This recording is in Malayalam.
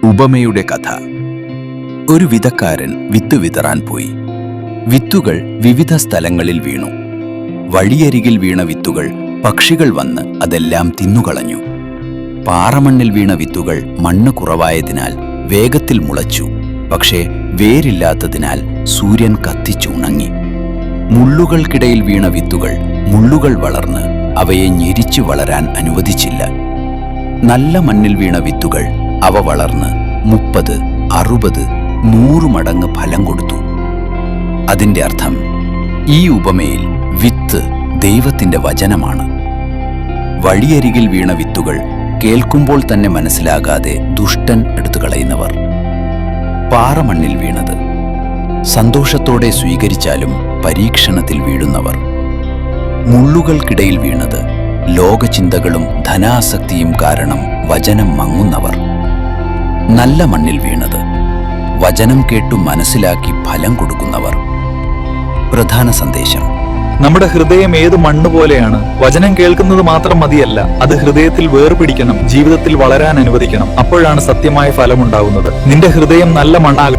ഉപമയുടെ കഥ. ഒരു വിതക്കാരൻ വിത്ത് വിതറാൻ പോയി. വിത്തുകൾ വിവിധ സ്ഥലങ്ങളിൽ വീണു. വഴിയരികിൽ വീണ വിത്തുകൾ പക്ഷികൾ വന്ന് അതെല്ലാം തിന്നുകളഞ്ഞു. പാറമണ്ണിൽ വീണ വിത്തുകൾ മണ്ണ് കുറവായതിനാൽ വേഗത്തിൽ മുളച്ചു. പക്ഷേ വേരില്ലാത്തതിനാൽ സൂര്യൻ കത്തിച്ചുണങ്ങി. മുള്ളുകൾക്കിടയിൽ വീണ വിത്തുകൾ മുള്ളുകൾ വളർന്ന് അവയെ ഞെരിച്ചു വളരാൻ അനുവദിച്ചില്ല. നല്ല മണ്ണിൽ വീണ വിത്തുകൾ അവ വളർന്ന് 30, 60, 100 മടങ്ങ് ഫലം കൊടുത്തു. അതിൻ്റെ അർത്ഥം, ഈ ഉപമയിൽ വിത്ത് ദൈവത്തിൻ്റെ വചനമാണ്. വഴിയരികിൽ വീണ വിത്തുകൾ കേൾക്കുമ്പോൾ തന്നെ മനസ്സിലാകാതെ ദുഷ്ടൻ എടുത്തു കളയുന്നവർ. പാറമണ്ണിൽ വീണത് സന്തോഷത്തോടെ സ്വീകരിച്ചാലും പരീക്ഷണത്തിൽ വീഴുന്നവർ. മുള്ളുകൾക്കിടയിൽ വീണത് ലോകചിന്തകളും ധനാസക്തിയും കാരണം വചനം മങ്ങുന്നവർ. നല്ല മണ്ണിൽ വീണത് വചനം കേട്ടു മനസ്സിലാക്കി ഫലം കൊടുക്കുന്നവർ. പ്രധാന സന്ദേശം: നമ്മുടെ ഹൃദയം ഏത് മണ്ണ് പോലെയാണ്. വചനം കേൾക്കുന്നത് മാത്രം മതിയല്ല, അത് ഹൃദയത്തിൽ വേർപിടിക്കണം, ജീവിതത്തിൽ വളരാൻ അനുവദിക്കണം. അപ്പോഴാണ് സത്യമായ ഫലമുണ്ടാകുന്നത്. നിന്റെ ഹൃദയം നല്ല മണ്ണാകണം.